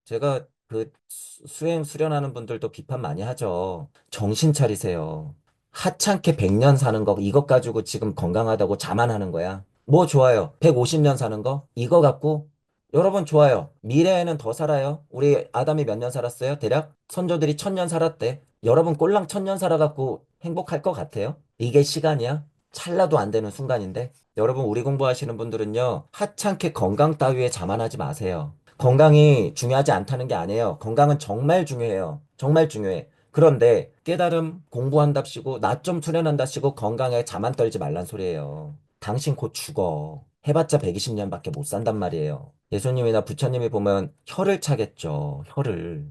제가 그 수행 수련하는 분들도 비판 많이 하죠. 정신 차리세요. 하찮게 100년 사는 거, 이것 가지고 지금 건강하다고 자만하는 거야. 뭐 좋아요? 150년 사는 거? 이거 갖고? 여러분 좋아요. 미래에는 더 살아요. 우리 아담이 몇 년 살았어요? 대략? 선조들이 1000년 살았대. 여러분 꼴랑 1000년 살아갖고 행복할 것 같아요? 이게 시간이야? 찰나도 안 되는 순간인데? 여러분 우리 공부하시는 분들은요, 하찮게 건강 따위에 자만하지 마세요. 건강이 중요하지 않다는 게 아니에요. 건강은 정말 중요해요. 정말 중요해. 그런데 깨달음 공부한답시고 낮 좀 수련한답시고 건강에 자만 떨지 말란 소리예요. 당신 곧 죽어. 해봤자 120년밖에 못 산단 말이에요. 예수님이나 부처님이 보면 혀를 차겠죠. 혀를.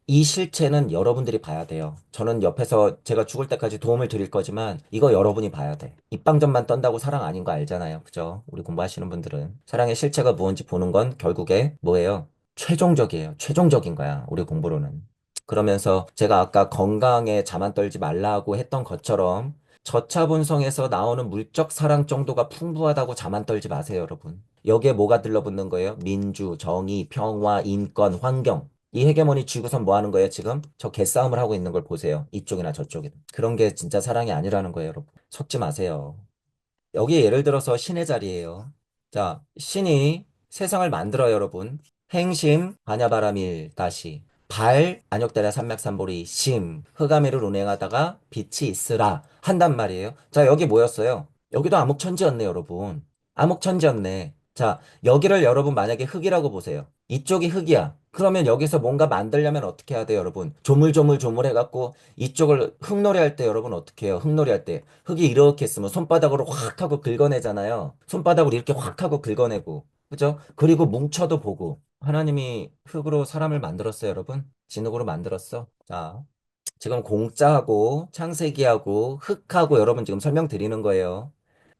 이 실체는 여러분들이 봐야 돼요. 저는 옆에서 제가 죽을 때까지 도움을 드릴 거지만 이거 여러분이 봐야 돼. 입방점만 떤다고 사랑 아닌 거 알잖아요. 그죠? 우리 공부하시는 분들은. 사랑의 실체가 무언지 보는 건 결국에 뭐예요? 최종적이에요. 최종적인 거야. 우리 공부로는. 그러면서 제가 아까 건강에 자만 떨지 말라고 했던 것처럼 저차분성에서 나오는 물적 사랑 정도가 풍부하다고 자만 떨지 마세요, 여러분. 여기에 뭐가 들러붙는 거예요? 민주, 정의, 평화, 인권, 환경. 이 헤게모니 쥐고선 뭐 하는 거예요, 지금? 저 개싸움을 하고 있는 걸 보세요. 이쪽이나 저쪽이나. 그런 게 진짜 사랑이 아니라는 거예요, 여러분. 속지 마세요. 여기 예를 들어서 신의 자리예요. 자, 신이 세상을 만들어요, 여러분. 행심, 반야바라밀, 다시. 발, 안역다라 삼맥삼보리, 심, 흑암의를 운행하다가 빛이 있으라 한단 말이에요. 자, 여기 뭐였어요? 여기도 암흑천지였네, 여러분. 암흑천지였네. 자, 여기를 여러분 만약에 흙이라고 보세요. 이쪽이 흙이야. 그러면 여기서 뭔가 만들려면 어떻게 해야 돼요, 여러분? 조물조물 해갖고 이쪽을 흙놀이 할 때 여러분 어떻게 해요? 흙놀이 할 때. 흙이 이렇게 있으면 손바닥으로 확 하고 긁어내잖아요. 손바닥으로 이렇게 확 하고 긁어내고. 그죠? 그리고 뭉쳐도 보고. 하나님이 흙으로 사람을 만들었어요, 여러분. 진흙으로 만들었어. 자, 지금 공짜하고 창세기하고 흙하고 여러분 지금 설명드리는 거예요.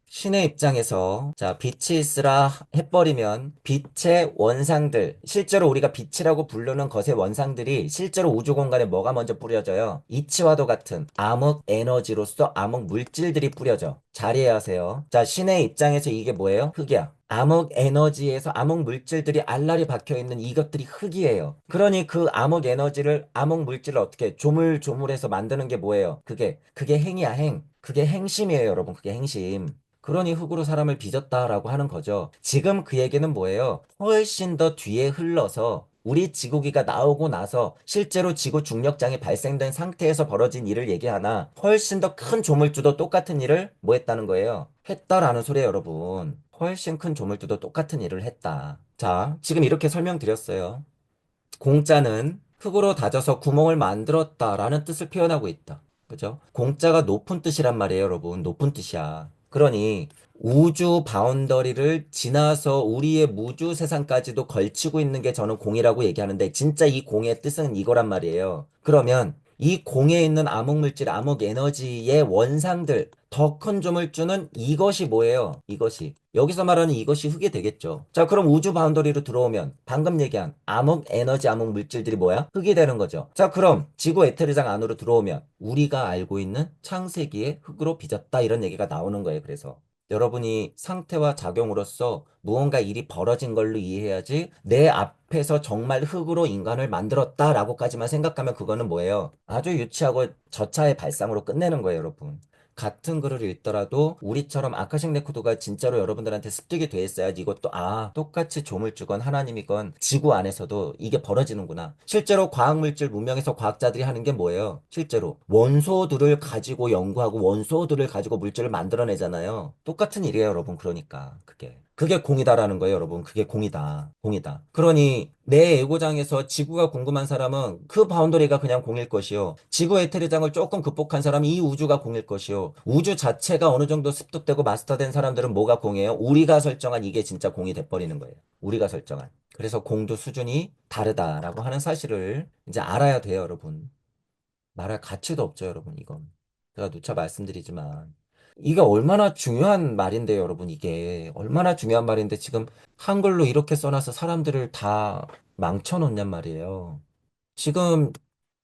신의 입장에서 자 빛이 있으라 해버리면 빛의 원상들 실제로 우리가 빛이라고 부르는 것의 원상들이 실제로 우주 공간에 뭐가 먼저 뿌려져요? 이치와도 같은 암흑 에너지로서 암흑 물질들이 뿌려져. 잘 이해하세요. 자 신의 입장에서 이게 뭐예요? 흙이야. 암흑 에너지에서 암흑 물질들이 알알이 박혀 있는 이것들이 흙이에요. 그러니 그 암흑 에너지를 암흑 물질을 어떻게 조물조물해서 만드는 게 뭐예요? 그게 행이야 행. 그게 행심이에요 여러분. 그게 행심. 그러니 흙으로 사람을 빚었다라고 하는 거죠. 지금 그 얘기는 뭐예요? 훨씬 더 뒤에 흘러서 우리 지구기가 나오고 나서 실제로 지구 중력장이 발생된 상태에서 벌어진 일을 얘기하나 훨씬 더 큰 조물주도 똑같은 일을 뭐 했다는 거예요? 했다라는 소리예요, 여러분. 훨씬 큰 조물주도 똑같은 일을 했다. 자, 지금 이렇게 설명드렸어요. 공짜는 흙으로 다져서 구멍을 만들었다라는 뜻을 표현하고 있다. 그죠? 공짜가 높은 뜻이란 말이에요, 여러분. 높은 뜻이야. 그러니 우주 바운더리를 지나서 우리의 무주 세상까지도 걸치고 있는 게 저는 공이라고 얘기하는데 진짜 이 공의 뜻은 이거란 말이에요. 그러면 이 공에 있는 암흑물질, 암흑에너지의 원상들, 더 큰 점을 주는 이것이 뭐예요? 이것이. 여기서 말하는 이것이 흙이 되겠죠. 자, 그럼 우주 바운더리로 들어오면 방금 얘기한 암흑 에너지, 암흑 물질들이 뭐야? 흙이 되는 거죠. 자, 그럼 지구 에테르장 안으로 들어오면 우리가 알고 있는 창세기의 흙으로 빚었다 이런 얘기가 나오는 거예요. 그래서 여러분이 상태와 작용으로서 무언가 일이 벌어진 걸로 이해해야지 내 앞에서 정말 흙으로 인간을 만들었다라고까지만 생각하면 그거는 뭐예요? 아주 유치하고 저차의 발상으로 끝내는 거예요, 여러분. 같은 글을 읽더라도 우리처럼 아카식 레코드가 진짜로 여러분들한테 습득이 돼 있어야지 이것도 똑같이 조물주건 하나님이건 지구 안에서도 이게 벌어지는구나. 실제로 과학물질 문명에서 과학자들이 하는 게 뭐예요? 실제로 원소들을 가지고 연구하고 원소들을 가지고 물질을 만들어내잖아요. 똑같은 일이에요, 여러분. 그러니까 그게 공이다라는 거예요, 여러분. 그게 공이다. 공이다. 그러니 내 에고장에서 지구가 궁금한 사람은 그 바운더리가 그냥 공일 것이요. 지구 에테르장을 조금 극복한 사람은 이 우주가 공일 것이요. 우주 자체가 어느 정도 습득되고 마스터된 사람들은 뭐가 공이에요? 우리가 설정한 이게 진짜 공이 돼버리는 거예요. 우리가 설정한. 그래서 공도 수준이 다르다라고 하는 사실을 이제 알아야 돼요, 여러분. 말할 가치도 없죠, 여러분, 이건. 제가 누차 말씀드리지만. 이게 얼마나 중요한 말인데요, 여러분, 이게. 얼마나 중요한 말인데 지금 한글로 이렇게 써놔서 사람들을 다 망쳐놓냔 말이에요. 지금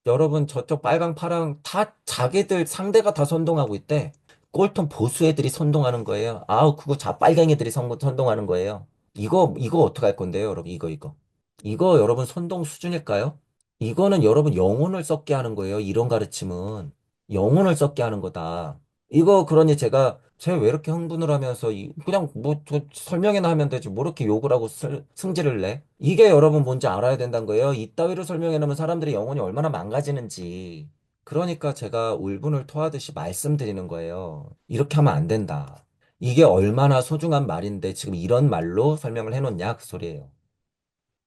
여러분 저쪽 빨강, 파랑 다 자기들 상대가 다 선동하고 있대. 꼴통 보수 애들이 선동하는 거예요. 아우, 그거 빨갱이들이 선동하는 거예요. 이거 어떡할 건데요, 여러분, 이거. 이거 여러분 선동 수준일까요? 이거는 여러분 영혼을 썩게 하는 거예요. 이런 가르침은. 영혼을 썩게 하는 거다. 이거 그러니 제가 왜 이렇게 흥분을 하면서 그냥 뭐 설명이나 하면 되지. 뭐 이렇게 욕을 하고 승질을 내? 이게 여러분 뭔지 알아야 된다는 거예요. 이따위로 설명해 놓으면 사람들이 영혼이 얼마나 망가지는지. 그러니까 제가 울분을 토하듯이 말씀드리는 거예요. 이렇게 하면 안 된다. 이게 얼마나 소중한 말인데 지금 이런 말로 설명을 해놓냐 그 소리예요.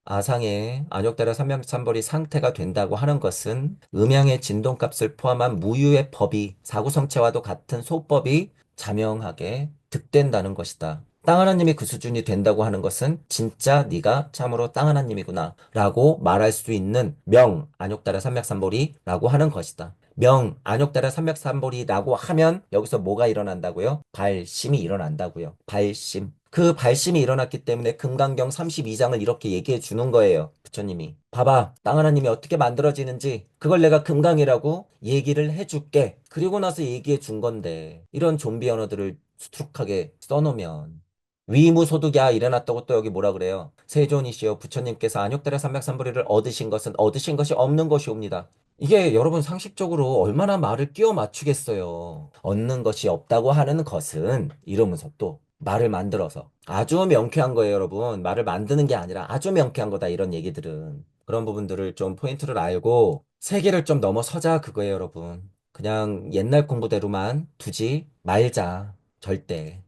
아상의 안욕달화 삼명삼벌이 상태가 된다고 하는 것은 음양의 진동값을 포함한 무유의 법이 사구성체와도 같은 소법이 자명하게 득된다는 것이다. 땅 하나님이 그 수준이 된다고 하는 것은 진짜 네가 참으로 땅 하나님이구나 라고 말할 수 있는 명 안욕달화 삼맥삼벌이라고 하는 것이다. 명 안욕달화 삼맥삼벌이라고 하면 여기서 뭐가 일어난다고요? 발심이 일어난다고요. 발심. 그 발심이 일어났기 때문에 금강경 32장을 이렇게 얘기해 주는 거예요. 부처님이. 봐봐. 땅 하나님이 어떻게 만들어지는지 그걸 내가 금강이라고 얘기를 해줄게. 그리고 나서 얘기해 준 건데 이런 좀비 언어들을 수툭하게 써놓으면 위무소득이야 일어났다고 또 여기 뭐라 그래요? 세존이시여 부처님께서 안욕달의 삼백삼불이를 얻으신 것은 얻으신 것이 없는 것이옵니다. 이게 여러분 상식적으로 얼마나 말을 끼워 맞추겠어요. 얻는 것이 없다고 하는 것은 이러면서 또 말을 만들어서 아주 명쾌한 거예요, 여러분. 말을 만드는 게 아니라 아주 명쾌한 거다, 이런 얘기들은. 그런 부분들을 좀 포인트를 알고 세계를 좀 넘어서자 그거예요, 여러분. 그냥 옛날 공부대로만 두지 말자. 절대.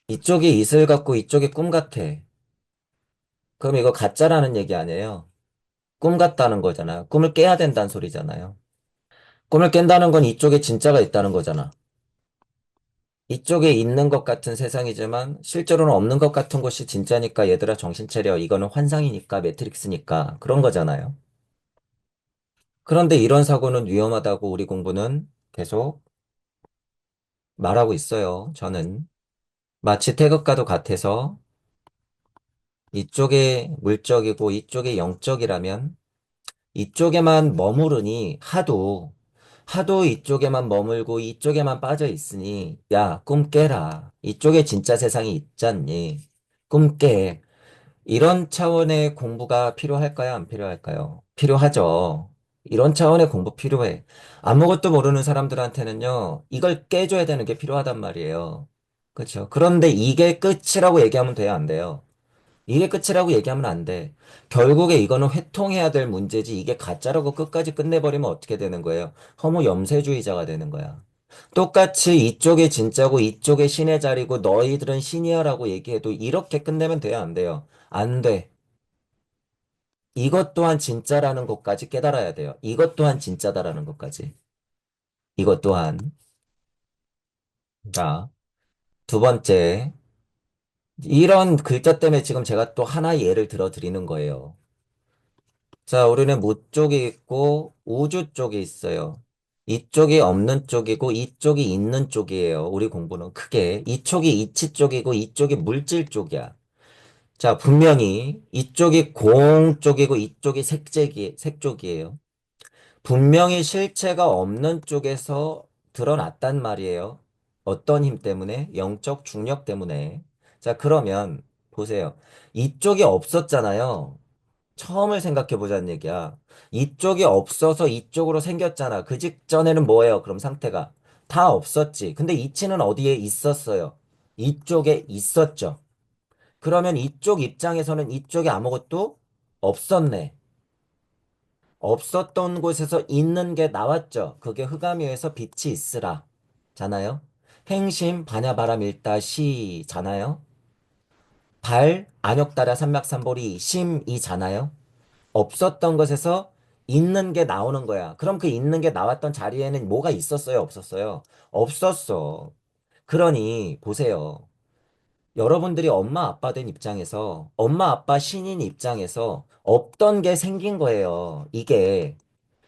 이쪽이 이슬 같고 이쪽이 꿈 같아. 그럼 이거 가짜라는 얘기 아니에요. 꿈 같다는 거잖아. 꿈을 깨야 된다는 소리잖아요. 꿈을 깬다는 건 이쪽에 진짜가 있다는 거잖아. 이쪽에 있는 것 같은 세상이지만 실제로는 없는 것 같은 것이 진짜니까 얘들아 정신 차려. 이거는 환상이니까 매트릭스니까 그런 거잖아요. 그런데 이런 사고는 위험하다고 우리 공부는 계속 말하고 있어요. 저는 마치 태극과도 같아서 이쪽에 물적이고 이쪽에 영적이라면 이쪽에만 머무르니 하도 이쪽에만 머물고 이쪽에만 빠져 있으니 야, 꿈 깨라. 이쪽에 진짜 세상이 있잖니. 꿈 깨. 이런 차원의 공부가 필요할까요? 안 필요할까요? 필요하죠. 이런 차원의 공부 필요해. 아무것도 모르는 사람들한테는요, 이걸 깨줘야 되는 게 필요하단 말이에요. 그렇죠. 그런데 이게 끝이라고 얘기하면 돼요, 안 돼요? 이게 끝이라고 얘기하면 안 돼. 결국에 이거는 회통해야 될 문제지, 이게 가짜라고 끝까지 끝내버리면 어떻게 되는 거예요? 허무 염세주의자가 되는 거야. 똑같이 이쪽이 진짜고 이쪽이 신의 자리고 너희들은 신이야라고 얘기해도 이렇게 끝내면 돼요, 안 돼요? 안 돼. 이것 또한 진짜라는 것까지 깨달아야 돼요. 이것 또한 진짜다라는 것까지. 이것 또한. 자, 두 번째. 이런 글자 때문에 지금 제가 또 하나의 예를 들어 드리는 거예요. 자, 우리는 무 쪽이 있고 우주 쪽이 있어요. 이쪽이 없는 쪽이고 이쪽이 있는 쪽이에요. 우리 공부는 크게. 이쪽이 이치 쪽이고 이쪽이 물질 쪽이야. 자, 분명히 이쪽이 공 쪽이고 이쪽이 색 쪽이에요. 분명히 실체가 없는 쪽에서 드러났단 말이에요. 어떤 힘 때문에? 영적 중력 때문에. 자, 그러면 보세요. 이쪽이 없었잖아요. 처음을 생각해 보자는 얘기야. 이쪽이 없어서 이쪽으로 생겼잖아. 그 직전에는 뭐예요? 그럼 상태가 다 없었지. 근데 이치는 어디에 있었어요? 이쪽에 있었죠. 그러면 이쪽 입장에서는 이쪽에 아무것도 없었네. 없었던 곳에서 있는 게 나왔죠. 그게 흑암위에서 빛이 있으라. 잖아요. 행심 반야바람 일다시잖아요. 발 안욕따라 삼맥삼보리 심이잖아요. 없었던 것에서 있는 게 나오는 거야. 그럼 그 있는 게 나왔던 자리에는 뭐가 있었어요? 없었어요? 없었어. 그러니 보세요. 여러분들이 엄마 아빠 된 입장에서 엄마 아빠 신인 입장에서 없던 게 생긴 거예요. 이게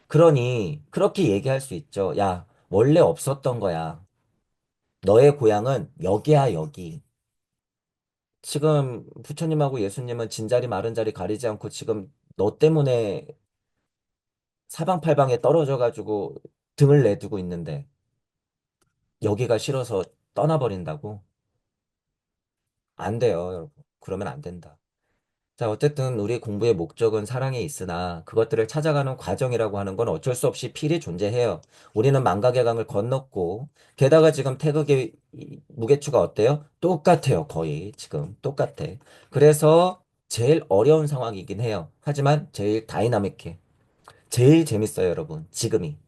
그러니 그렇게 얘기할 수 있죠. 야, 원래 없었던 거야. 너의 고향은 여기야, 여기. 지금 부처님하고 예수님은 진자리 마른 자리 가리지 않고 지금 너 때문에 사방팔방에 떨어져 가지고 등을 내두고 있는데 여기가 싫어서 떠나버린다고? 안 돼요, 여러분. 그러면 안 된다. 자, 어쨌든 우리 공부의 목적은 사랑에 있으나 그것들을 찾아가는 과정이라고 하는 건 어쩔 수 없이 필히 존재해요. 우리는 만각의 강을 건넜고, 게다가 지금 태극의 무게추가 어때요? 똑같아요, 거의. 지금 똑같아. 그래서 제일 어려운 상황이긴 해요. 하지만 제일 다이나믹해. 제일 재밌어요, 여러분. 지금이.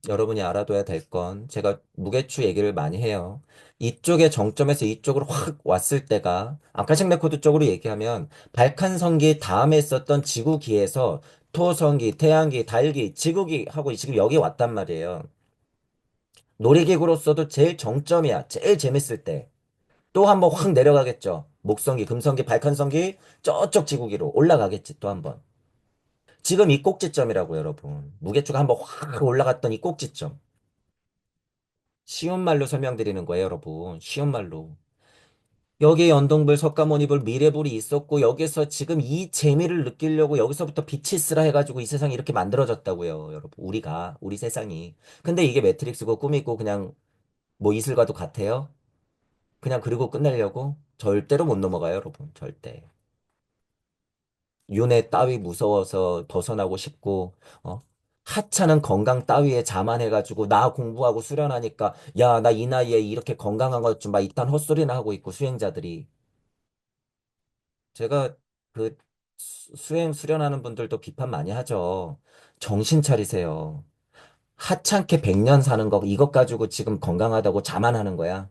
여러분이 알아둬야 될 건 제가 무게추 얘기를 많이 해요. 이쪽의 정점에서 이쪽으로 확 왔을 때가 아카식 레코드 쪽으로 얘기하면 발칸성기 다음에 있었던 지구기에서 토성기, 태양기, 달기, 지구기 하고 지금 여기 왔단 말이에요. 놀이기구로서도 제일 정점이야. 제일 재밌을 때. 또 한번 확 내려가겠죠. 목성기, 금성기, 발칸성기 저쪽 지구기로 올라가겠지. 또 한번. 지금 이 꼭지점이라고 여러분. 무게추가 한번 확 올라갔던 이 꼭지점. 쉬운 말로 설명드리는 거예요, 여러분. 쉬운 말로. 여기 연동불, 석가모니불, 미래불이 있었고, 여기서 지금 이 재미를 느끼려고 여기서부터 빛이 쓰라 해가지고 이 세상이 이렇게 만들어졌다고요, 여러분. 우리 세상이. 근데 이게 매트릭스고 꿈이고 그냥 뭐 이슬과도 같아요? 그냥 그리고 끝내려고? 절대로 못 넘어가요, 여러분. 절대. 윤회 따위 무서워서 벗어나고 싶고, 어? 하찮은 건강 따위에 자만해가지고, 나 공부하고 수련하니까, 야, 나 이 나이에 이렇게 건강한 것 좀 막 이딴 헛소리나 하고 있고, 수행자들이. 제가 그 수행 수련하는 분들도 비판 많이 하죠. 정신 차리세요. 하찮게 100년 사는 거, 이것 가지고 지금 건강하다고 자만하는 거야.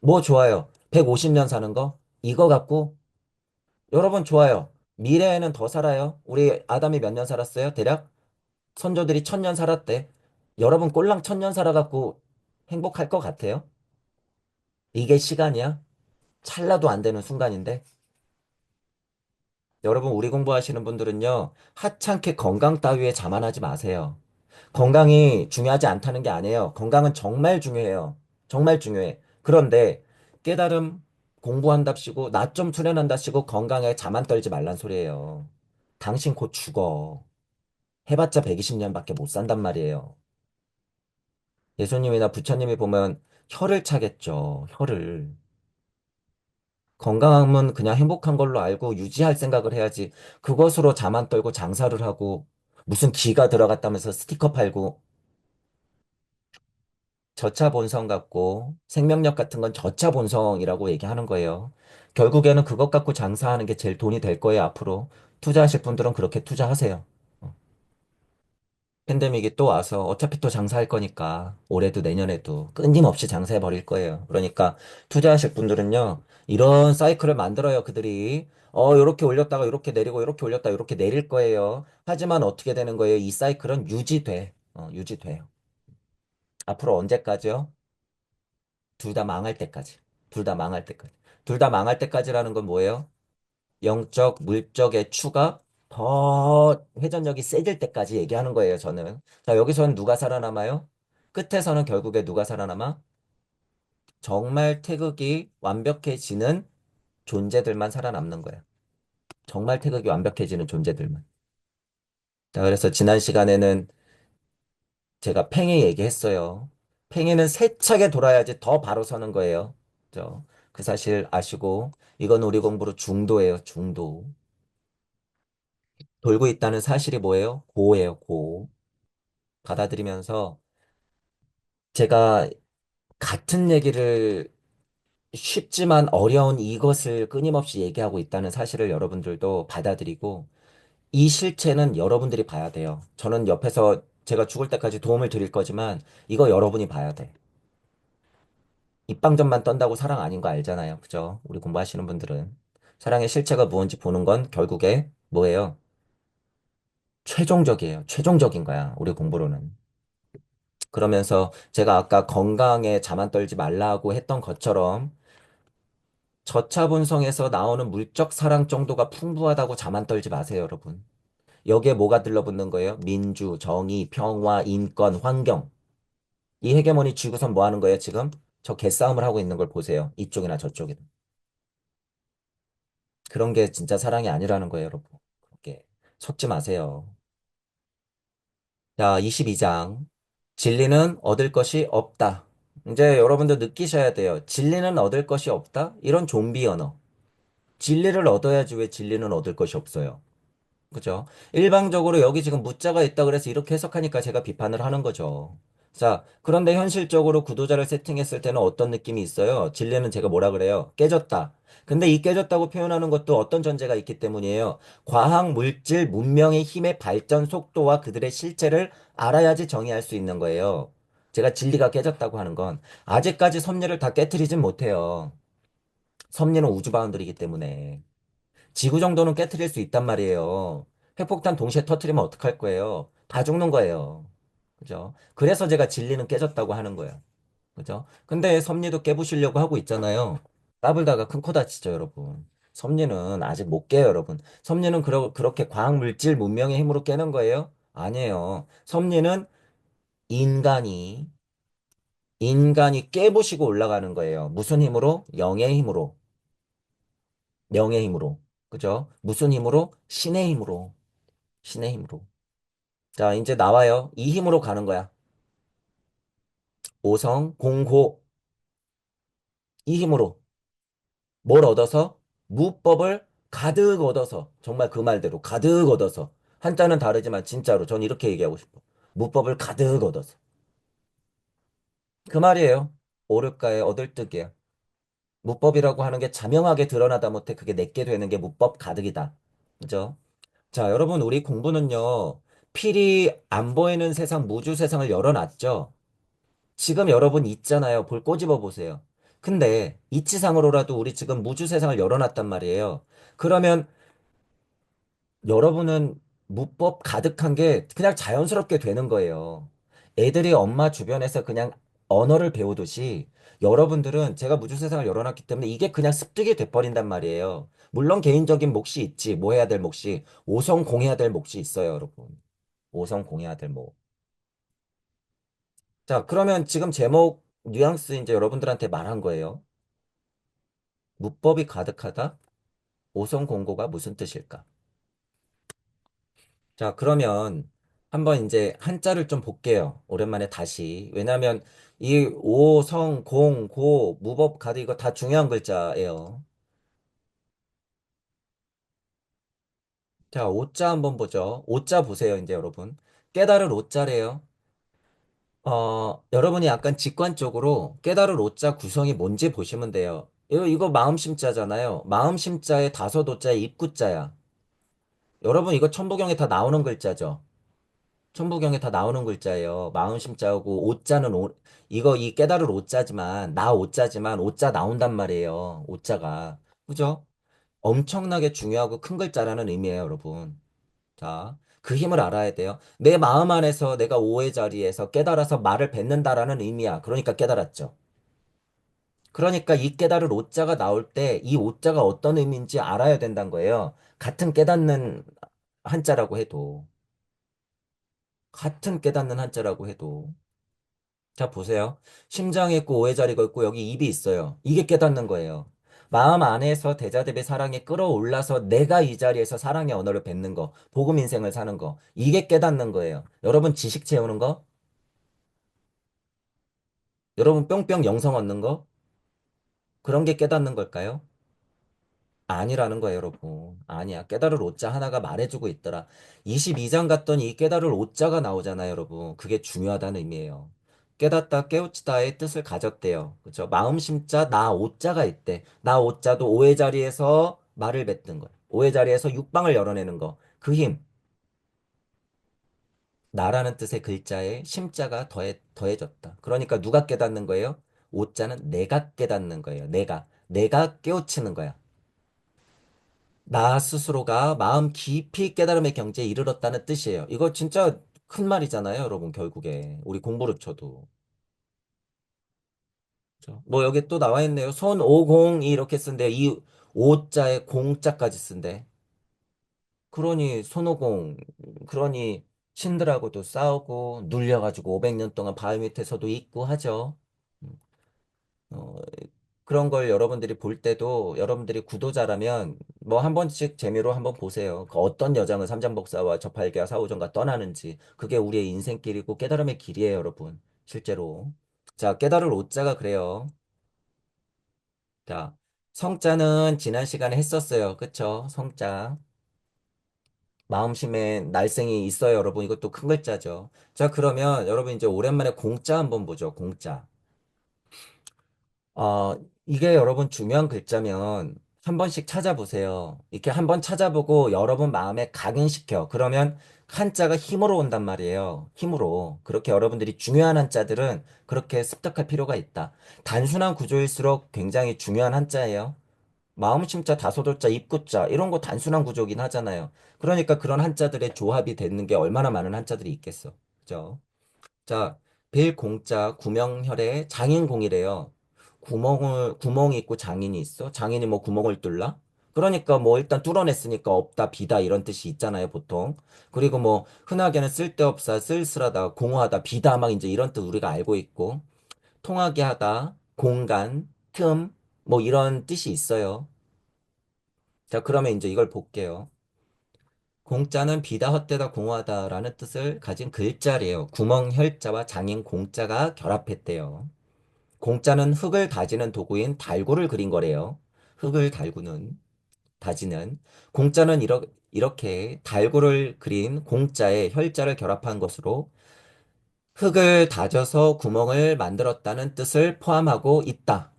뭐 좋아요? 150년 사는 거? 이거 갖고? 여러분 좋아요. 미래에는 더 살아요. 우리 아담이 몇 년 살았어요? 대략? 선조들이 1000년 살았대. 여러분 꼴랑 1000년 살아갖고 행복할 것 같아요? 이게 시간이야? 찰나도 안 되는 순간인데? 여러분 우리 공부하시는 분들은요, 하찮게 건강 따위에 자만하지 마세요. 건강이 중요하지 않다는 게 아니에요. 건강은 정말 중요해요. 정말 중요해. 그런데 깨달음 공부한답시고, 나 좀 수련한답시고 건강에 자만 떨지 말란 소리예요. 당신 곧 죽어. 해봤자 120년밖에 못 산단 말이에요. 예수님이나 부처님이 보면 혀를 차겠죠. 혀를. 건강함은 그냥 행복한 걸로 알고 유지할 생각을 해야지. 그것으로 자만 떨고 장사를 하고 무슨 기가 들어갔다면서 스티커 팔고 저차 본성 같고 생명력 같은 건 저차 본성이라고 얘기하는 거예요. 결국에는 그것 갖고 장사하는 게 제일 돈이 될 거예요, 앞으로. 투자하실 분들은 그렇게 투자하세요. 팬데믹이 또 와서 어차피 또 장사할 거니까 올해도 내년에도 끊임없이 장사해 버릴 거예요. 그러니까 투자하실 분들은요, 이런 사이클을 만들어요, 그들이. 요렇게 올렸다가 요렇게 내리고 요렇게 올렸다가 요렇게 내릴 거예요. 하지만 어떻게 되는 거예요? 이 사이클은 유지돼. 유지돼요. 앞으로 언제까지요? 둘 다 망할 때까지. 둘 다 망할 때까지. 둘 다 망할 때까지라는 건 뭐예요? 영적, 물적의 추가 더 회전력이 세질 때까지 얘기하는 거예요, 저는. 자, 여기서는 누가 살아남아요? 끝에서는 결국에 누가 살아남아? 정말 태극이 완벽해지는 존재들만 살아남는 거예요. 정말 태극이 완벽해지는 존재들만. 자, 그래서 지난 시간에는 제가 팽이 얘기했어요. 팽이는 세차게 돌아야지 더 바로 서는 거예요. 그 사실 아시고, 이건 우리 공부로 중도예요, 중도. 돌고 있다는 사실이 뭐예요? 고예요, 고. 받아들이면서 제가 같은 얘기를 쉽지만 어려운 이것을 끊임없이 얘기하고 있다는 사실을 여러분들도 받아들이고 이 실체는 여러분들이 봐야 돼요. 저는 옆에서 제가 죽을 때까지 도움을 드릴 거지만 이거 여러분이 봐야 돼. 입방전만 떤다고 사랑 아닌 거 알잖아요. 그죠? 우리 공부하시는 분들은. 사랑의 실체가 무언지 보는 건 결국에 뭐예요? 최종적이에요. 최종적인 거야. 우리 공부로는. 그러면서 제가 아까 건강에 자만 떨지 말라고 했던 것처럼 저차본성에서 나오는 물적 사랑 정도가 풍부하다고 자만 떨지 마세요, 여러분. 여기에 뭐가 들러붙는 거예요? 민주, 정의, 평화, 인권, 환경. 이 헤게모니 쥐고선 뭐 하는 거예요, 지금? 저 개싸움을 하고 있는 걸 보세요. 이쪽이나 저쪽이나. 그런 게 진짜 사랑이 아니라는 거예요, 여러분. 그렇게 속지 마세요. 자, 22장. 진리는 얻을 것이 없다. 이제 여러분들 느끼셔야 돼요. 진리는 얻을 것이 없다? 이런 좀비 언어. 진리를 얻어야지 왜 진리는 얻을 것이 없어요. 그죠? 일방적으로 여기 지금 무자가 있다 그래서 이렇게 해석하니까 제가 비판을 하는 거죠. 자, 그런데 현실적으로 구도자를 세팅했을 때는 어떤 느낌이 있어요? 진리는 제가 뭐라 그래요? 깨졌다. 근데 이 깨졌다고 표현하는 것도 어떤 전제가 있기 때문이에요. 과학, 물질, 문명의 힘의 발전 속도와 그들의 실체를 알아야지 정의할 수 있는 거예요. 제가 진리가 깨졌다고 하는 건 아직까지 섭리를 다 깨트리진 못해요. 섭리는 우주 바운드리이기 때문에. 지구 정도는 깨트릴 수 있단 말이에요. 핵폭탄 동시에 터트리면 어떡할 거예요? 다 죽는 거예요. 그죠? 그래서 제가 진리는 깨졌다고 하는 거예요. 그죠? 근데 섭리도 깨부시려고 하고 있잖아요. 까불다가 큰 코 다치죠, 여러분. 섭리는 아직 못 깨요, 여러분. 섭리는 그렇게 과학 물질 문명의 힘으로 깨는 거예요? 아니에요. 섭리는 인간이, 인간이 깨부시고 올라가는 거예요. 무슨 힘으로? 영의 힘으로. 영의 힘으로. 그죠? 무슨 힘으로? 신의 힘으로. 신의 힘으로. 자, 이제 나와요. 이 힘으로 가는 거야. 오성, 공고, 이 힘으로. 뭘 얻어서? 무법을 가득 얻어서. 정말 그 말대로 가득 얻어서. 한자는 다르지만 진짜로 전 이렇게 얘기하고 싶어. 무법을 가득 얻어서. 그 말이에요. 오를까에 얻을 득이야. 무법이라고 하는 게 자명하게 드러나다 못해 그게 내게 되는 게 무법 가득이다. 그죠? 자, 여러분, 우리 공부는요, 필히 안 보이는 세상, 무주 세상을 열어놨죠? 지금 여러분 있잖아요. 볼 꼬집어 보세요. 근데 이치상으로라도 우리 지금 무주 세상을 열어놨단 말이에요. 그러면 여러분은 무법 가득한 게 그냥 자연스럽게 되는 거예요. 애들이 엄마 주변에서 그냥 언어를 배우듯이 여러분들은 제가 무주 세상을 열어놨기 때문에 이게 그냥 습득이 돼버린단 말이에요. 물론 개인적인 몫이 있지. 뭐 해야 될 몫이. 오성공해야 될 몫이 있어요, 여러분. 오성공해야 될 몫. 자, 그러면 지금 제목 뉘앙스 이제 여러분들한테 말한 거예요. 무법이 가득하다? 오성 공고가 무슨 뜻일까? 자, 그러면 한번 이제 한자를 좀 볼게요. 오랜만에 다시. 왜냐하면 이 오성 공고 무법 가득 이거 다 중요한 글자예요. 자, 오자 한번 보죠. 오자 보세요, 이제 여러분. 깨달을 오자래요. 여러분이 약간 직관적으로 깨달을 오자 구성이 뭔지 보시면 돼요. 이거 마음심자잖아요. 마음심자의 다섯 오자의 입구자야. 여러분 이거 천부경에 다 나오는 글자죠. 천부경에 다 나오는 글자예요. 마음심자하고 오자는 이거 이 깨달을 오자지만 나 오자지만 오자 나온단 말이에요. 오자가. 그죠? 엄청나게 중요하고 큰 글자라는 의미예요, 여러분. 자, 그 힘을 알아야 돼요. 내 마음 안에서 내가 오의 자리에서 깨달아서 말을 뱉는다라는 의미야. 그러니까 깨달았죠. 그러니까 이 깨달을 오자가 나올 때 이 오자가 어떤 의미인지 알아야 된다는 거예요. 같은 깨닫는 한자라고 해도. 같은 깨닫는 한자라고 해도. 자, 보세요. 심장이 있고 오의 자리가 있고 여기 입이 있어요. 이게 깨닫는 거예요. 마음 안에서 대자대비 사랑에 끌어올라서 내가 이 자리에서 사랑의 언어를 뱉는 거, 복음 인생을 사는 거, 이게 깨닫는 거예요. 여러분 지식 채우는 거, 여러분 뿅뿅 영성 얻는 거, 그런 게 깨닫는 걸까요? 아니라는 거예요, 여러분. 아니야. 깨달을 오자 하나가 말해주고 있더라. 22장 갔더니 이 깨달을 오자가 나오잖아요, 여러분. 그게 중요하다는 의미예요. 깨닫다, 깨우치다의 뜻을 가졌대요. 그죠? 마음심자, 나 오자가 있대. 나 오자도 오의 자리에서 말을 뱉는 거예요. 오의 자리에서 육방을 열어내는 거. 그 힘. 나라는 뜻의 글자에 심자가 더해졌다. 그러니까 누가 깨닫는 거예요? 오자는 내가 깨닫는 거예요. 내가 깨우치는 거야. 나 스스로가 마음 깊이 깨달음의 경지에 이르렀다는 뜻이에요. 이거 진짜 큰 말이잖아요, 여러분, 결국에. 우리 공부를 쳐도. 그죠? 뭐 여기 또 나와 있네요. 손오공이 이렇게 쓴대. 이 오자에 공자까지 쓴대. 그러니 손오공, 그러니 신들하고도 싸우고 눌려가지고 500년 동안 바위 밑에서도 있고 하죠. 음, 어, 그런 걸 여러분들이 볼 때도 여러분들이 구도자라면 뭐 한 번씩 재미로 한번 보세요. 그 어떤 여장은 삼장법사와 저팔계와 사오정과 떠나는지. 그게 우리의 인생길이고 깨달음의 길이에요, 여러분. 실제로. 자, 깨달을 오자가 그래요. 자, 성자는 지난 시간에 했었어요. 그쵸? 성자. 마음심에 날생이 있어요, 여러분. 이것도 큰 글자죠. 자, 그러면 여러분 이제 오랜만에 공자 한번 보죠. 공자. 어, 이게 여러분 중요한 글자면 한 번씩 찾아보세요. 이렇게 한 번 찾아보고 여러분 마음에 각인시켜. 그러면 한자가 힘으로 온단 말이에요. 힘으로. 그렇게 여러분들이 중요한 한자들은 그렇게 습득할 필요가 있다. 단순한 구조일수록 굉장히 중요한 한자예요. 마음심자, 다소돌자, 입구자 이런 거 단순한 구조긴 하잖아요. 그러니까 그런 한자들의 조합이 되는 게 얼마나 많은 한자들이 있겠어. 그죠? 자, 빌공자, 구명혈에 장인공이래요. 구멍이 있고 장인이 있어? 장인이 뭐 구멍을 뚫라? 그러니까 뭐 일단 뚫어냈으니까 없다, 비다 이런 뜻이 있잖아요, 보통. 그리고 뭐 흔하게는 쓸데없다, 쓸쓸하다, 공허하다, 비다 막 이제 이런 뜻 우리가 알고 있고. 통하게 하다, 공간, 틈, 뭐 이런 뜻이 있어요. 자, 그러면 이제 이걸 볼게요. 공자는 비다, 헛되다, 공허하다라는 뜻을 가진 글자래요. 구멍, 혈자와 장인 공자가 결합했대요. 공자는 흙을 다지는 도구인 달구를 그린 거래요. 흙을 다지는. 공자는 이렇게 달구를 그린 공자에 혈자를 결합한 것으로 흙을 다져서 구멍을 만들었다는 뜻을 포함하고 있다.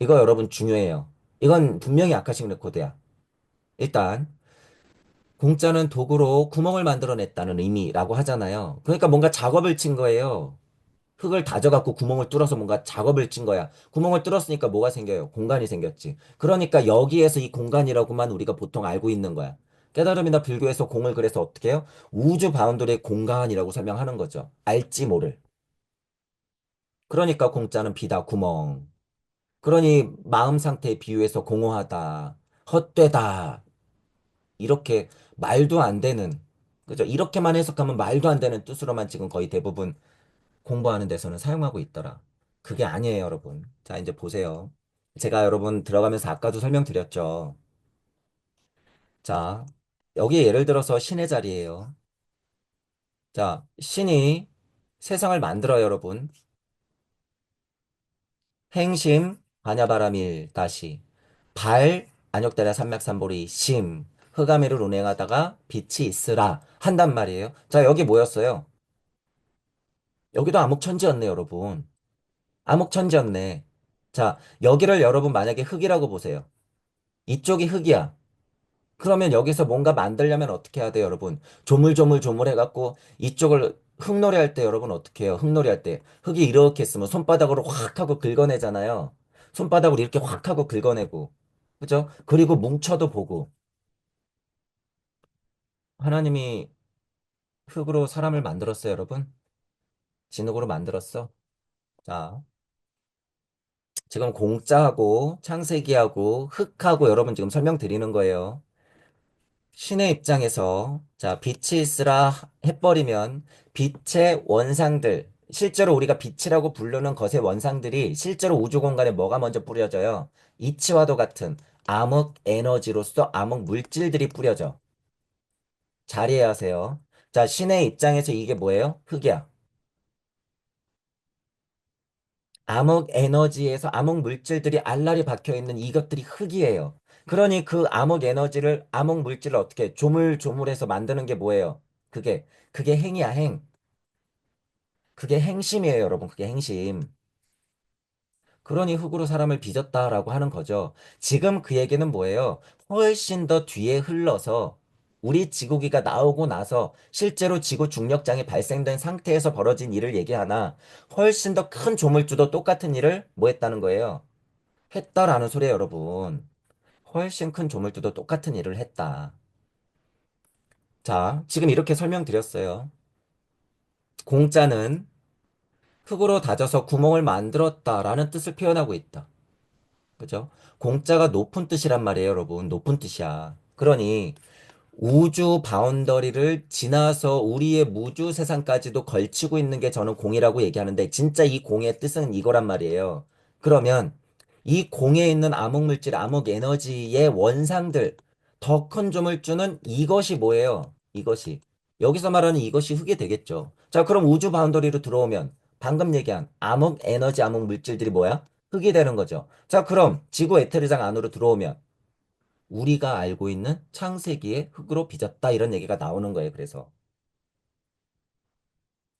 이거 여러분 중요해요. 이건 분명히 아카식 레코드야. 일단 공짜는 도구로 구멍을 만들어냈다는 의미라고 하잖아요. 그러니까 뭔가 작업을 친 거예요. 흙을 다져갖고 구멍을 뚫어서 뭔가 작업을 친 거야. 구멍을 뚫었으니까 뭐가 생겨요? 공간이 생겼지. 그러니까 여기에서 이 공간이라고만 우리가 보통 알고 있는 거야. 깨달음이나 불교에서 공을 그래서 어떻게 해요? 우주 바운더리의 공간이라고 설명하는 거죠. 알지 모를. 그러니까 공짜는 비다, 구멍. 그러니 마음 상태에 비유해서 공허하다, 헛되다, 이렇게 말도 안 되는, 그죠? 이렇게만 해석하면 말도 안 되는 뜻으로만 지금 거의 대부분 공부하는 데서는 사용하고 있더라. 그게 아니에요, 여러분. 자, 이제 보세요. 제가 여러분 들어가면서 아까도 설명드렸죠. 자, 여기 예를 들어서 신의 자리예요. 자, 신이 세상을 만들어요, 여러분. 행심, 반야바라밀, 다시. 발, 안욕다ля 삼맥삼보리, 심. 흑암이를 운행하다가 빛이 있으라. 한단 말이에요. 자, 여기 뭐였어요? 여기도 암흑천지였네, 여러분. 암흑천지였네. 자, 여기를 여러분 만약에 흙이라고 보세요. 이쪽이 흙이야. 그러면 여기서 뭔가 만들려면 어떻게 해야 돼요, 여러분? 조물조물 해갖고 이쪽을 흙놀이 할 때 여러분 어떻게 해요? 흙놀이 할 때. 흙이 이렇게 있으면 손바닥으로 확 하고 긁어내잖아요. 손바닥으로 이렇게 확 하고 긁어내고. 그죠? 그리고 뭉쳐도 보고. 하나님이 흙으로 사람을 만들었어요, 여러분. 진흙으로 만들었어. 자, 지금 공짜하고 창세기하고 흙하고 여러분 지금 설명드리는 거예요. 신의 입장에서 자, 빛이 있으라 해버리면 빛의 원상들, 실제로 우리가 빛이라고 부르는 것의 원상들이 실제로 우주 공간에 뭐가 먼저 뿌려져요? 이치와도 같은 암흑 에너지로서 암흑 물질들이 뿌려져. 잘 이해하세요. 자, 신의 입장에서 이게 뭐예요? 흙이야. 암흑 에너지에서 암흑 물질들이 알알이 박혀 있는 이것들이 흙이에요. 그러니 그 암흑 에너지를, 암흑 물질을 어떻게 조물조물해서 만드는 게 뭐예요? 그게 행이야, 행. 그게 행심이에요, 여러분. 그게 행심. 그러니 흙으로 사람을 빚었다라고 하는 거죠. 지금 그 얘기는 뭐예요? 훨씬 더 뒤에 흘러서 우리 지구기가 나오고 나서 실제로 지구 중력장이 발생된 상태에서 벌어진 일을 얘기하나 훨씬 더 큰 조물주도 똑같은 일을 뭐 했다는 거예요? 했다라는 소리예요, 여러분. 훨씬 큰 조물주도 똑같은 일을 했다. 자, 지금 이렇게 설명드렸어요. 공자는 흙으로 다져서 구멍을 만들었다라는 뜻을 표현하고 있다. 그죠? 공자가 높은 뜻이란 말이에요, 여러분. 높은 뜻이야. 그러니 우주 바운더리를 지나서 우리의 무주 세상까지도 걸치고 있는 게 저는 공이라고 얘기하는데 진짜 이 공의 뜻은 이거란 말이에요. 그러면 이 공에 있는 암흑물질, 암흑에너지의 원상들, 더 큰 조물주는 이것이 뭐예요? 이것이. 여기서 말하는 이것이 흙이 되겠죠. 자, 그럼 우주 바운더리로 들어오면 방금 얘기한 암흑에너지, 암흑물질들이 뭐야? 흙이 되는 거죠. 자, 그럼 지구 에테르장 안으로 들어오면 우리가 알고 있는 창세기의 흙으로 빚었다 이런 얘기가 나오는 거예요. 그래서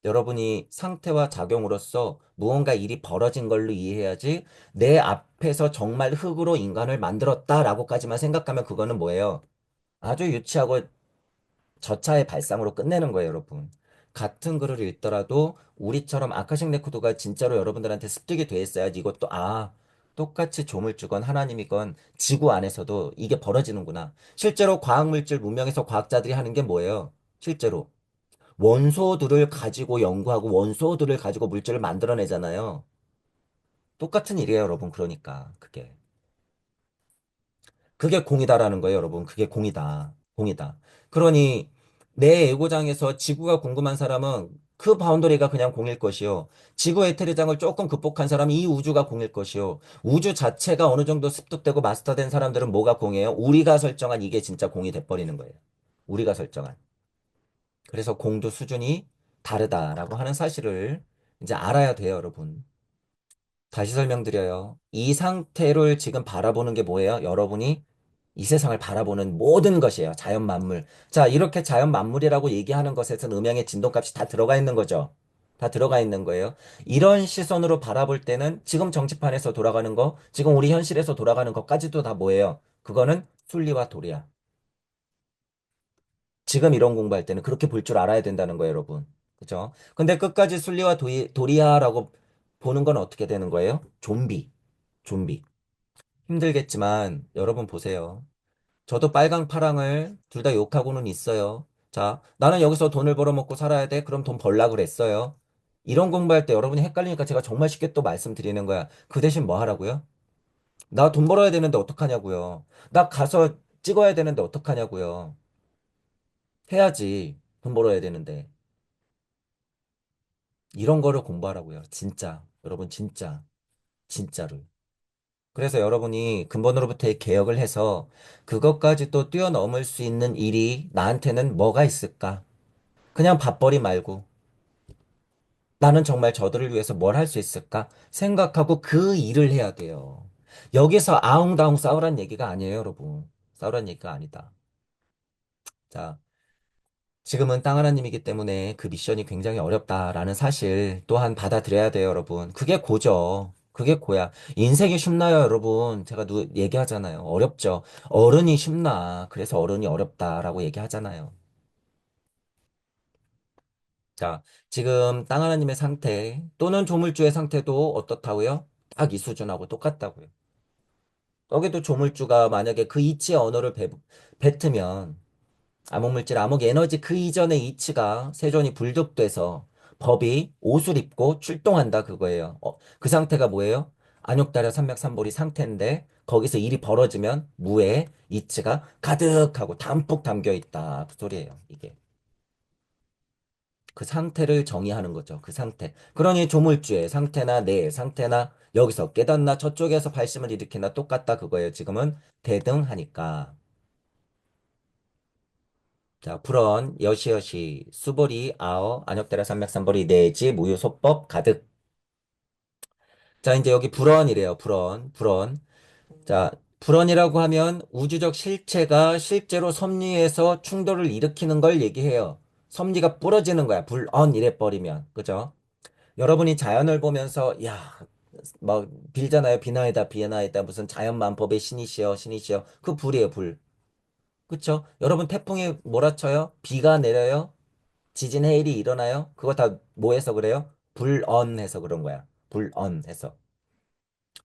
여러분이 상태와 작용으로서 무언가 일이 벌어진 걸로 이해해야지 내 앞에서 정말 흙으로 인간을 만들었다라고까지만 생각하면 그거는 뭐예요? 아주 유치하고 저차의 발상으로 끝내는 거예요, 여러분. 같은 글을 읽더라도 우리처럼 아카식 레코드가 진짜로 여러분들한테 습득이 돼 있어야지 이것도 똑같이 조물주건 하나님이건 지구 안에서도 이게 벌어지는구나. 실제로 과학물질 문명에서 과학자들이 하는 게 뭐예요? 실제로 원소들을 가지고 연구하고 원소들을 가지고 물질을 만들어내잖아요. 똑같은 일이에요, 여러분. 그러니까 그게 공이다라는 거예요, 여러분. 그게 공이다. 공이다. 그러니 내 애고장에서 지구가 궁금한 사람은 그 바운더리가 그냥 공일 것이요. 지구의 테르장을 조금 극복한 사람은 이 우주가 공일 것이요. 우주 자체가 어느 정도 습득되고 마스터된 사람들은 뭐가 공이에요? 우리가 설정한 이게 진짜 공이 돼버리는 거예요. 우리가 설정한. 그래서 공도 수준이 다르다라고 하는 사실을 이제 알아야 돼요, 여러분. 다시 설명드려요. 이 상태를 지금 바라보는 게 뭐예요? 여러분이 이 세상을 바라보는 모든 것이에요. 자연 만물. 자, 이렇게 자연 만물이라고 얘기하는 것에서는 음양의 진동값이 다 들어가 있는 거죠. 다 들어가 있는 거예요. 이런 시선으로 바라볼 때는 지금 정치판에서 돌아가는 거, 지금 우리 현실에서 돌아가는 것까지도 다 뭐예요? 그거는 순리와 도리야. 지금 이런 공부할 때는 그렇게 볼 줄 알아야 된다는 거예요, 여러분. 그죠? 근데 끝까지 순리와 도리야라고 보는 건 어떻게 되는 거예요? 좀비. 좀비. 힘들겠지만 여러분 보세요. 저도 빨강 파랑을 둘 다 욕하고는 있어요. 자, 나는 여기서 돈을 벌어먹고 살아야 돼. 그럼 돈 벌라 그랬어요. 이런 공부할 때 여러분이 헷갈리니까 제가 정말 쉽게 또 말씀드리는 거야. 그 대신 뭐 하라고요? 나 돈 벌어야 되는데 어떡하냐고요. 나 가서 찍어야 되는데 어떡하냐고요. 해야지. 돈 벌어야 되는데. 이런 거를 공부하라고요. 진짜. 여러분 진짜. 진짜로. 그래서 여러분이 근본으로부터의 개혁을 해서 그것까지 또 뛰어넘을 수 있는 일이 나한테는 뭐가 있을까? 그냥 밥벌이 말고 나는 정말 저들을 위해서 뭘 할 수 있을까? 생각하고 그 일을 해야 돼요. 여기서 아웅다웅 싸우란 얘기가 아니에요, 여러분. 싸우란 얘기가 아니다. 자, 지금은 땅 하나님이기 때문에 그 미션이 굉장히 어렵다라는 사실 또한 받아들여야 돼요, 여러분. 그게 고죠. 그게 고야. 인생이 쉽나요, 여러분? 제가 얘기하잖아요. 어렵죠. 어른이 쉽나. 그래서 어른이 어렵다라고 얘기하잖아요. 자, 지금 땅 하나님의 상태 또는 조물주의 상태도 어떻다고요? 딱 이 수준하고 똑같다고요. 여기도 조물주가 만약에 그 이치의 언어를 뱉으면 암흑물질, 암흑에너지 그 이전의 이치가 세존이 불독돼서 법이 옷을 입고 출동한다 그거예요. 그 상태가 뭐예요? 안욕달려 삼맥삼보리 상태인데 거기서 일이 벌어지면 무에 이치가 가득하고 담뿍 담겨 있다 그 소리예요. 이게. 그 상태를 정의하는 거죠. 그 상태. 그러니 조물주의 상태나 내 상태나 여기서 깨닫나 저쪽에서 발심을 일으키나 똑같다 그거예요. 지금은 대등하니까. 자, 불언, 여시여시, 수보리, 아어, 안역대라 산맥삼보리, 내지, 무효소법, 가득. 자, 이제 여기 불언이래요. 불언, 불언. 자, 불언이라고 하면 우주적 실체가 실제로 섭리에서 충돌을 일으키는 걸 얘기해요. 섭리가 부러지는 거야. 불언 이래 버리면. 그죠? 여러분이 자연을 보면서, 야, 막 빌잖아요. 비나이다, 비나이다. 무슨 자연만법의 신이시여, 신이시여. 그 불이에요, 불. 그쵸? 여러분 태풍이 몰아쳐요? 비가 내려요? 지진 해일이 일어나요? 그거 다 뭐 해서 그래요? 불언해서 그런 거야. 불언해서.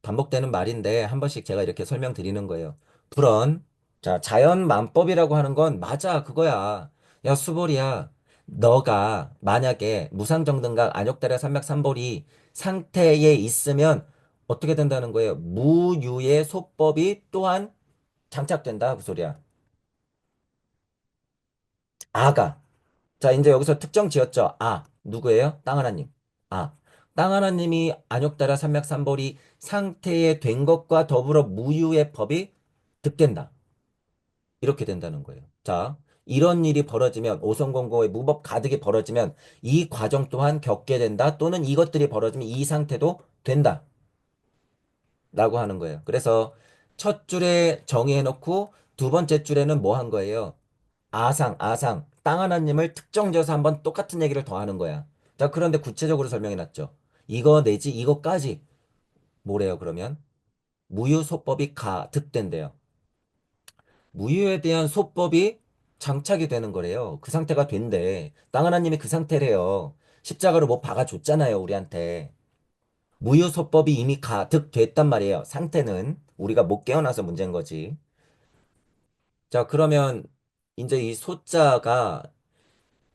반복되는 말인데 한 번씩 제가 이렇게 설명드리는 거예요. 불언. 자, 자연 만법이라고 하는 건 맞아. 그거야. 야, 수보리야. 너가 만약에 무상정등각 안욕달의 삼맥삼보리 상태에 있으면 어떻게 된다는 거예요? 무유의 소법이 또한 장착된다. 그 소리야. 아가. 자, 이제 여기서 특정 지었죠. 누구예요? 땅 하나님. 아. 땅 하나님이 안욕따라 삼맥삼벌이 상태에 된 것과 더불어 무유의 법이 득된다. 이렇게 된다는 거예요. 자, 이런 일이 벌어지면 오성공고의 무법 가득이 벌어지면 이 과정 또한 겪게 된다. 또는 이것들이 벌어지면 이 상태도 된다. 라고 하는 거예요. 그래서 첫 줄에 정의해놓고 두 번째 줄에는 뭐 한 거예요? 아상. 땅 하나님을 특정지어서 한번 똑같은 얘기를 더 하는 거야. 자, 그런데 구체적으로 설명해놨죠. 이거 내지 이거까지 뭐래요, 그러면? 무효소법이 가득된대요. 무효에 대한 소법이 장착이 되는 거래요. 그 상태가 된대. 땅 하나님이 그 상태래요. 십자가로 뭐 박아줬잖아요, 우리한테. 무효소법이 이미 가득됐단 말이에요. 상태는. 우리가 못 깨어나서 문제인 거지. 자, 그러면 이제 이 소자가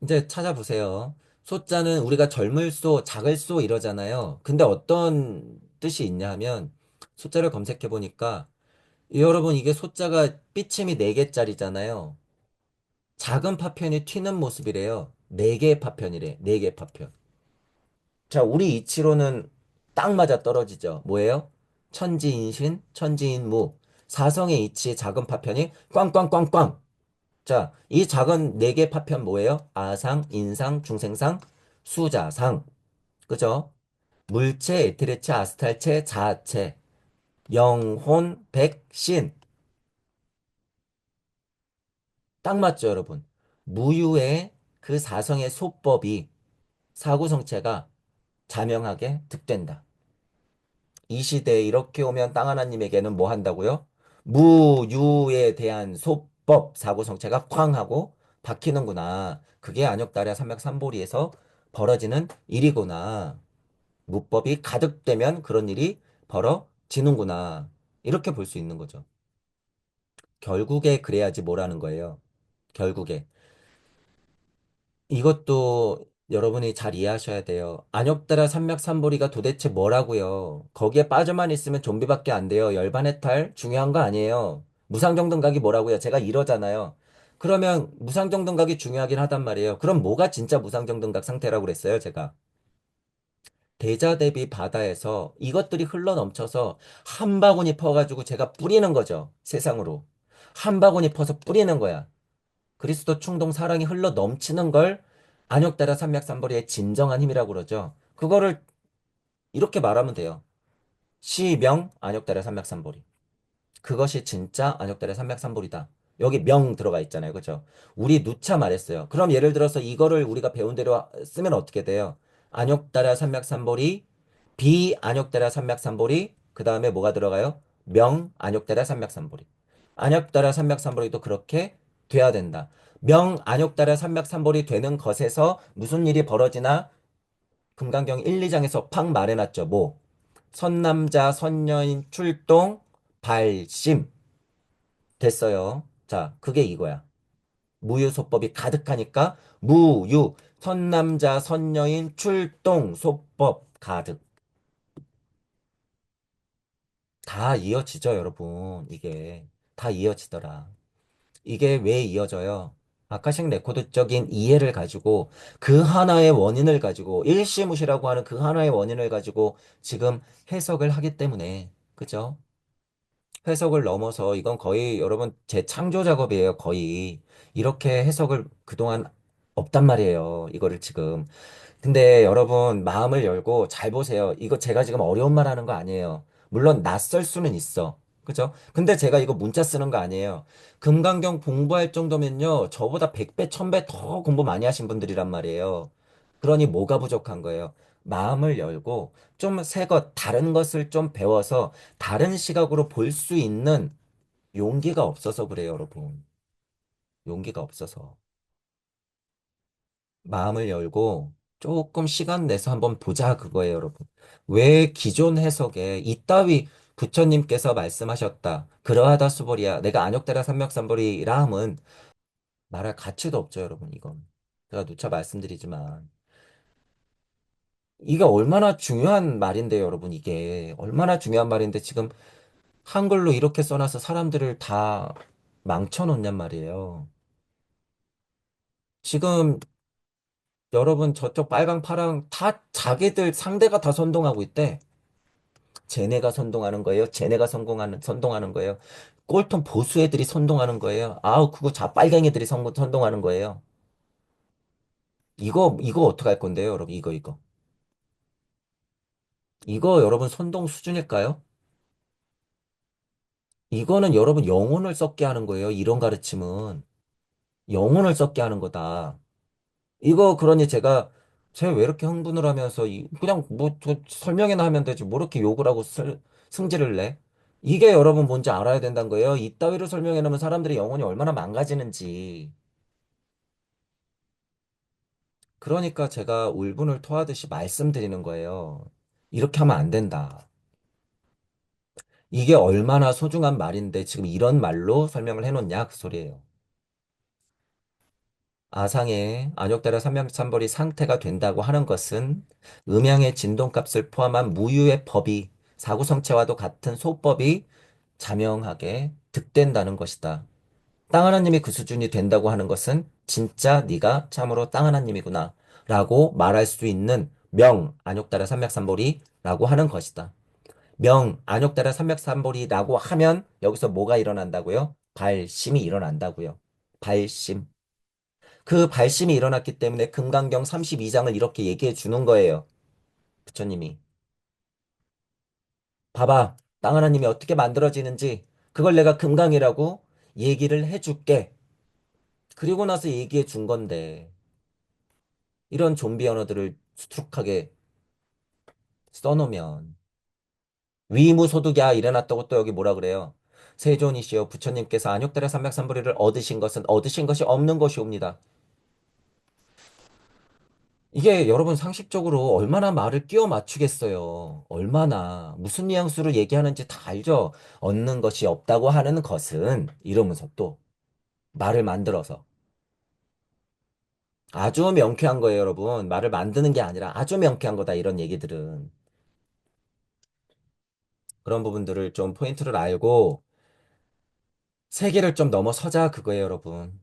이제 찾아보세요. 소자는 우리가 젊을 소, 작을 소 이러잖아요. 근데 어떤 뜻이 있냐 하면 소자를 검색해 보니까 여러분 이게 소자가 삐침이 4개짜리잖아요. 작은 파편이 튀는 모습이래요. 4개의 파편이래. 4개의 파편. 자, 우리 이치로는 딱 맞아 떨어지죠. 뭐예요? 천지인신, 천지인무. 사성의 이치 작은 파편이 꽝꽝꽝꽝. 자, 이 작은 4개 파편 뭐예요? 아상, 인상, 중생상, 수자상. 그죠? 물체, 에테르체, 아스탈체, 자체, 영혼, 백신. 딱 맞죠, 여러분? 무유의 그 사성의 소법이 사구성체가 자명하게 득된다. 이 시대에 이렇게 오면 땅 하나님에게는 뭐 한다고요? 무유에 대한 소법, 사고성체가 쾅 하고 박히는구나. 그게 안역다랴 삼맥삼보리에서 벌어지는 일이구나. 무법이 가득되면 그런 일이 벌어지는구나. 이렇게 볼 수 있는 거죠. 결국에 그래야지 뭐라는 거예요. 결국에. 이것도 여러분이 잘 이해하셔야 돼요. 안역다라 삼맥삼보리가 도대체 뭐라고요? 거기에 빠져만 있으면 좀비밖에 안 돼요. 열반해탈 중요한 거 아니에요. 무상정등각이 뭐라고요? 제가 이러잖아요. 그러면 무상정등각이 중요하긴 하단 말이에요. 그럼 뭐가 진짜 무상정등각 상태라고 그랬어요, 제가? 대자 대비 바다에서 이것들이 흘러 넘쳐서 한 바구니 퍼가지고 제가 뿌리는 거죠. 세상으로. 한 바구니 퍼서 뿌리는 거야. 그리스도 충동 사랑이 흘러 넘치는 걸 안욕따라 삼맥삼벌이의 진정한 힘이라고 그러죠. 그거를 이렇게 말하면 돼요. 시명 안욕따라 삼맥삼벌이. 그것이 진짜 안욕달의 삼맥삼볼이다. 여기 명 들어가 있잖아요. 그죠? 우리 누차 말했어요. 그럼 예를 들어서 이거를 우리가 배운 대로 쓰면 어떻게 돼요? 안욕달의 삼맥삼볼이 비안욕달의 삼맥삼볼이 그 다음에 뭐가 들어가요? 명 안욕달의 삼맥삼볼이. 안욕달의 삼맥삼볼이도 그렇게 돼야 된다. 명 안욕달의 삼맥삼볼이 되는 것에서 무슨 일이 벌어지나 금강경 1, 2장에서 팍 말해놨죠. 뭐 선남자 선녀인 출동 발심 됐어요. 자, 그게 이거야. 무유소법이 가득하니까 무유 선남자 선녀인 출동 소법 가득 다 이어지죠, 여러분. 이게 다 이어지더라. 이게 왜 이어져요? 아카식 레코드적인 이해를 가지고 그 하나의 원인을 가지고 일시무시라고 하는 그 하나의 원인을 가지고 지금 해석을 하기 때문에 그죠? 해석을 넘어서 이건 거의 여러분 재창조 작업이에요, 거의. 이렇게 해석을 그동안 없단 말이에요. 이거를 지금. 근데 여러분 마음을 열고 잘 보세요. 이거 제가 지금 어려운 말 하는 거 아니에요. 물론 낯설 수는 있어. 그죠? 근데 제가 이거 문자 쓰는 거 아니에요. 금강경 공부할 정도면요. 저보다 100배, 1000배 더 공부 많이 하신 분들이란 말이에요. 그러니 뭐가 부족한 거예요? 마음을 열고 좀 새 것, 다른 것을 좀 배워서 다른 시각으로 볼 수 있는 용기가 없어서 그래요, 여러분. 용기가 없어서. 마음을 열고 조금 시간 내서 한번 보자 그거예요, 여러분. 왜 기존 해석에 이따위 부처님께서 말씀하셨다. 그러하다 수보리야. 내가 안욕대라 삼맥삼보리라 함은 말할 가치도 없죠, 여러분, 이건. 제가 누차 말씀드리지만. 이게 얼마나 중요한 말인데요, 여러분, 이게. 얼마나 중요한 말인데 지금 한글로 이렇게 써놔서 사람들을 다 망쳐놓냔 말이에요. 지금 여러분 저쪽 빨강 파랑 다 자기들 상대가 다 선동하고 있대. 쟤네가 선동하는 거예요. 쟤네가 선동하는 거예요. 꼴통 보수 애들이 선동하는 거예요. 아우 그거 빨갱이들이 선동하는 거예요. 이거 어떡할 건데요, 여러분? 이거. 이거 여러분 선동 수준일까요? 이거는 여러분 영혼을 썩게 하는 거예요. 이런 가르침은. 영혼을 썩게 하는 거다. 이거 그러니 제가 왜 이렇게 흥분을 하면서 그냥 뭐 저 설명이나 하면 되지. 뭐 이렇게 욕을 하고 승질을 내? 이게 여러분 뭔지 알아야 된다는 거예요. 이따위로 설명해 놓으면 사람들의 영혼이 얼마나 망가지는지. 그러니까 제가 울분을 토하듯이 말씀드리는 거예요. 이렇게 하면 안 된다. 이게 얼마나 소중한 말인데 지금 이런 말로 설명을 해놓냐 그 소리예요. 아상의 안욕달화 삼명삼벌이 상태가 된다고 하는 것은 음양의 진동값을 포함한 무유의 법이 사구성체와도 같은 소법이 자명하게 득된다는 것이다. 땅 하나님이 그 수준이 된다고 하는 것은 진짜 네가 참으로 땅 하나님이구나 라고 말할 수 있는 명 안욕달화 삼맥삼벌이라고 하는 것이다. 명 안욕달화 삼맥삼벌이라고 하면 여기서 뭐가 일어난다고요? 발심이 일어난다고요. 발심. 그 발심이 일어났기 때문에 금강경 32장을 이렇게 얘기해 주는 거예요. 부처님이. 봐봐. 땅 하나님이 어떻게 만들어지는지 그걸 내가 금강이라고 얘기를 해줄게. 그리고 나서 얘기해 준 건데 이런 좀비 언어들을 수툭하게 써놓으면 위무소득이야 일어났다고 또 여기 뭐라 그래요? 세존이시여 부처님께서 안욕달의 삼백삼불이를 얻으신 것은 얻으신 것이 없는 것이옵니다. 이게 여러분 상식적으로 얼마나 말을 끼워 맞추겠어요. 얼마나 무슨 뉘앙스로 얘기하는지 다 알죠. 얻는 것이 없다고 하는 것은 이러면서 또 말을 만들어서 아주 명쾌한 거예요, 여러분. 말을 만드는 게 아니라 아주 명쾌한 거다 이런 얘기들은. 그런 부분들을 좀 포인트를 알고 세계를 좀 넘어서자 그거예요, 여러분.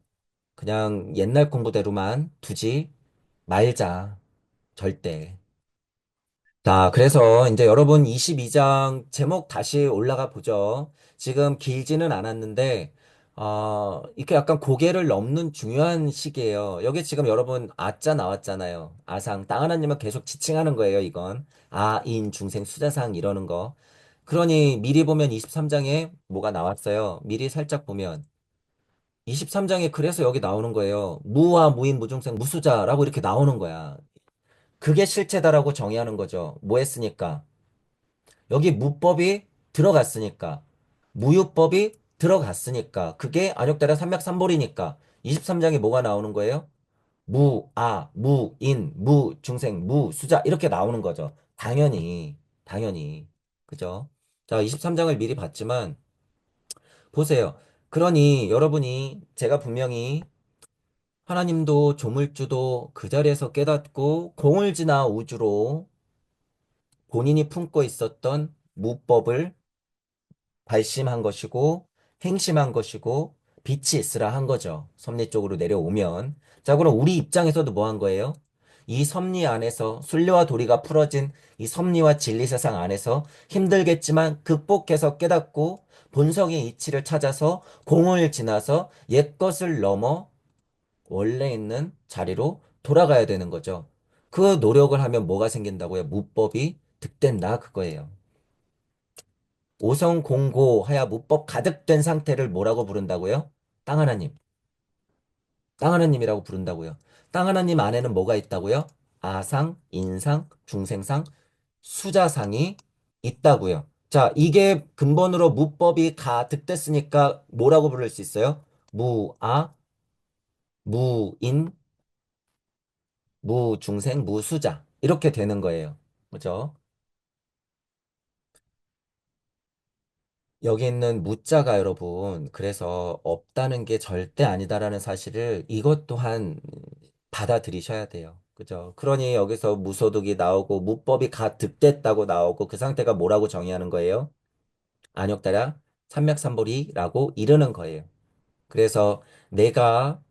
그냥 옛날 공부대로만 두지 말자. 절대. 자, 그래서 이제 여러분 22장 제목 다시 올라가 보죠. 지금 길지는 않았는데, 이렇게 약간 고개를 넘는 중요한 시기예요. 여기 지금 여러분 아자 나왔잖아요. 아상. 땅 하나님은 계속 지칭하는 거예요, 이건. 아인, 중생, 수자상 이러는 거. 그러니 미리 보면 23장에 뭐가 나왔어요. 미리 살짝 보면. 23장에 그래서 여기 나오는 거예요. 무와 무인, 무중생, 무수자라고 이렇게 나오는 거야. 그게 실체다라고 정의하는 거죠. 뭐 했으니까? 여기 무법이 들어갔으니까. 무유법이 들어갔으니까. 그게 안욕달의 삼맥삼볼이니까. 23장에 뭐가 나오는 거예요? 무, 아, 무인, 무중생, 무수자 이렇게 나오는 거죠. 당연히. 그죠? 자, 23장을 미리 봤지만 보세요. 그러니 여러분이 제가 분명히 하나님도 조물주도 그 자리에서 깨닫고 공을 지나 우주로 본인이 품고 있었던 무법을 발심한 것이고 행심한 것이고 빛이 있으라 한 거죠. 섭리 쪽으로 내려오면. 자, 그럼 우리 입장에서도 뭐 한 거예요? 이 섭리 안에서 순리와 도리가 풀어진 이 섭리와 진리 세상 안에서 힘들겠지만 극복해서 깨닫고 본성의 이치를 찾아서 공을 지나서 옛것을 넘어 원래 있는 자리로 돌아가야 되는 거죠. 그 노력을 하면 뭐가 생긴다고요? 무법이 득된다 그거예요. 오성공고하여 무법 가득된 상태를 뭐라고 부른다고요? 땅 하나님. 땅 하나님이라고 부른다고요. 땅 하나님 안에는 뭐가 있다고요? 아상, 인상, 중생상, 수자상이 있다고요. 자, 이게 근본으로 무법이 가득됐으니까 뭐라고 부를 수 있어요? 무아, 무인, 무중생, 무수자. 이렇게 되는 거예요. 그죠? 여기 있는 무자가 여러분, 그래서 없다는 게 절대 아니다라는 사실을 이것 또한 받아들이셔야 돼요. 그죠? 그러니 여기서 무소득이 나오고 무법이 가득됐다고 나오고 그 상태가 뭐라고 정의하는 거예요? 안욕달아 삼맥삼볼이라고 이르는 거예요. 그래서 내가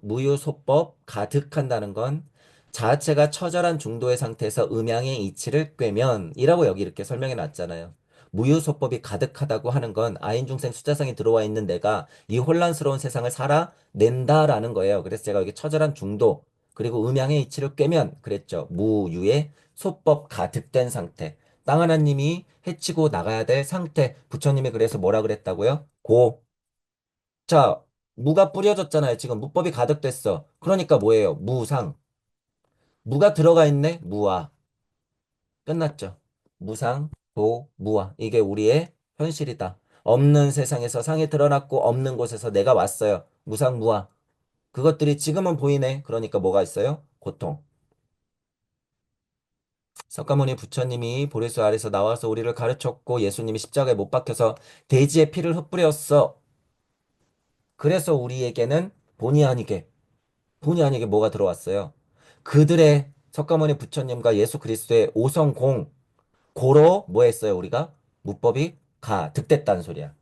무유소법 가득한다는 건 자체가 처절한 중도의 상태에서 음양의 이치를 꿰면 이라고 여기 이렇게 설명해 놨잖아요. 무유소법이 가득하다고 하는 건 아인중생 수자성이 들어와 있는 내가 이 혼란스러운 세상을 살아낸다라는 거예요. 그래서 제가 여기 처절한 중도 그리고 음양의 이치를 꿰면 그랬죠. 무유의 소법 가득된 상태. 땅 하나님이 해치고 나가야 될 상태. 부처님이 그래서 뭐라 그랬다고요? 자, 무가 뿌려졌잖아요. 지금 무법이 가득됐어. 그러니까 뭐예요? 무상. 무가 들어가 있네? 무아. 끝났죠. 무상, 도, 무아. 이게 우리의 현실이다. 없는 세상에서 상이 드러났고 없는 곳에서 내가 왔어요. 무상, 무아. 그것들이 지금은 보이네. 그러니까 뭐가 있어요? 고통. 석가모니 부처님이 보리수 아래서 나와서 우리를 가르쳤고 예수님이 십자가에 못 박혀서 돼지의 피를 흩뿌렸어. 그래서 우리에게는 본의 아니게 뭐가 들어왔어요? 그들의 석가모니 부처님과 예수 그리스도의 오성공 고로 뭐 했어요 우리가? 무법이 가득됐다는 소리야.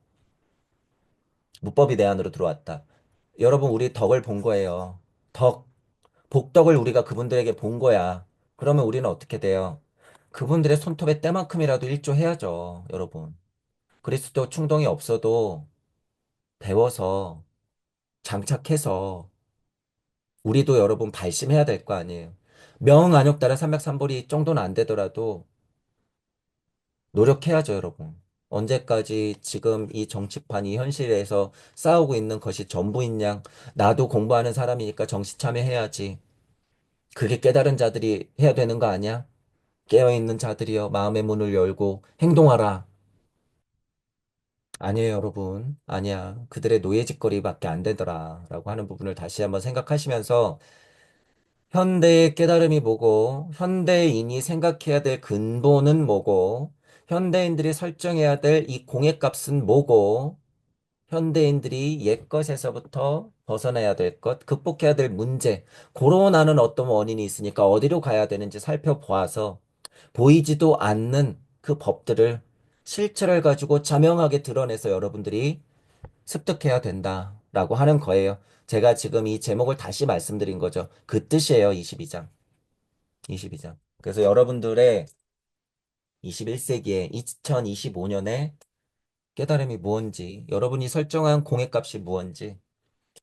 무법이 내 안으로 들어왔다. 여러분 우리 덕을 본 거예요. 덕, 복덕을 우리가 그분들에게 본 거야. 그러면 우리는 어떻게 돼요? 그분들의 손톱에 때만큼이라도 일조해야죠, 여러분. 그리스도 충동이 없어도 배워서 장착해서 우리도 여러분 발심해야 될 거 아니에요. 명안욕달아 삼백삼보리 정도는 안 되더라도 노력해야죠, 여러분. 언제까지 지금 이 정치판, 이 현실에서 싸우고 있는 것이 전부인 양, 나도 공부하는 사람이니까 정신 참여해야지. 그게 깨달은 자들이 해야 되는 거 아니야? 깨어있는 자들이여, 마음의 문을 열고 행동하라. 아니에요, 여러분. 아니야. 그들의 노예짓거리밖에 안 되더라. 라고 하는 부분을 다시 한번 생각하시면서 현대의 깨달음이 뭐고, 현대인이 생각해야 될 근본은 뭐고, 현대인들이 설정해야 될 이 공예값은 뭐고, 현대인들이 옛것에서부터 벗어나야 될 것, 극복해야 될 문제, 고로 나는 어떤 원인이 있으니까 어디로 가야 되는지 살펴보아서 보이지도 않는 그 법들을 실체를 가지고 자명하게 드러내서 여러분들이 습득해야 된다라고 하는 거예요. 제가 지금 이 제목을 다시 말씀드린 거죠. 그 뜻이에요, 22장. 22장. 그래서 여러분들의 21세기에 2025년에 깨달음이 무언지, 여러분이 설정한 공예값이 무언지,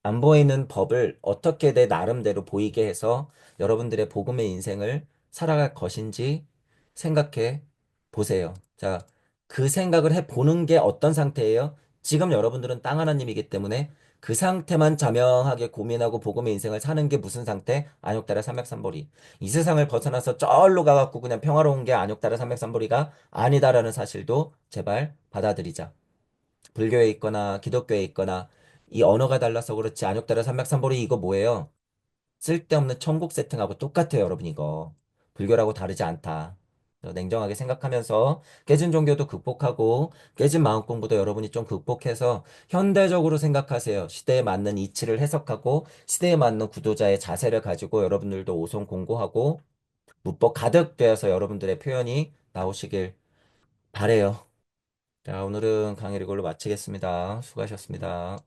안 보이는 법을 어떻게 내 나름대로 보이게 해서 여러분들의 복음의 인생을 살아갈 것인지 생각해 보세요. 자, 그 생각을 해 보는 게 어떤 상태예요? 지금 여러분들은 땅 하나님이기 때문에 그 상태만 자명하게 고민하고 복음의 인생을 사는 게 무슨 상태? 안욕달아 삼백삼보리. 이 세상을 벗어나서 쩔로 가갖고 그냥 평화로운 게 안욕달아 삼백삼보리가 아니다라는 사실도 제발 받아들이자. 불교에 있거나 기독교에 있거나 이 언어가 달라서 그렇지 안욕달아 삼백삼보리 이거 뭐예요? 쓸데없는 천국 세팅하고 똑같아요, 여러분 이거. 불교라고 다르지 않다. 냉정하게 생각하면서 깨진 종교도 극복하고 깨진 마음 공부도 여러분이 좀 극복해서 현대적으로 생각하세요. 시대에 맞는 이치를 해석하고 시대에 맞는 구도자의 자세를 가지고 여러분들도 오송 공고하고 문법 가득 되어서 여러분들의 표현이 나오시길 바래요. 자, 오늘은 강의를 이걸로 마치겠습니다. 수고하셨습니다.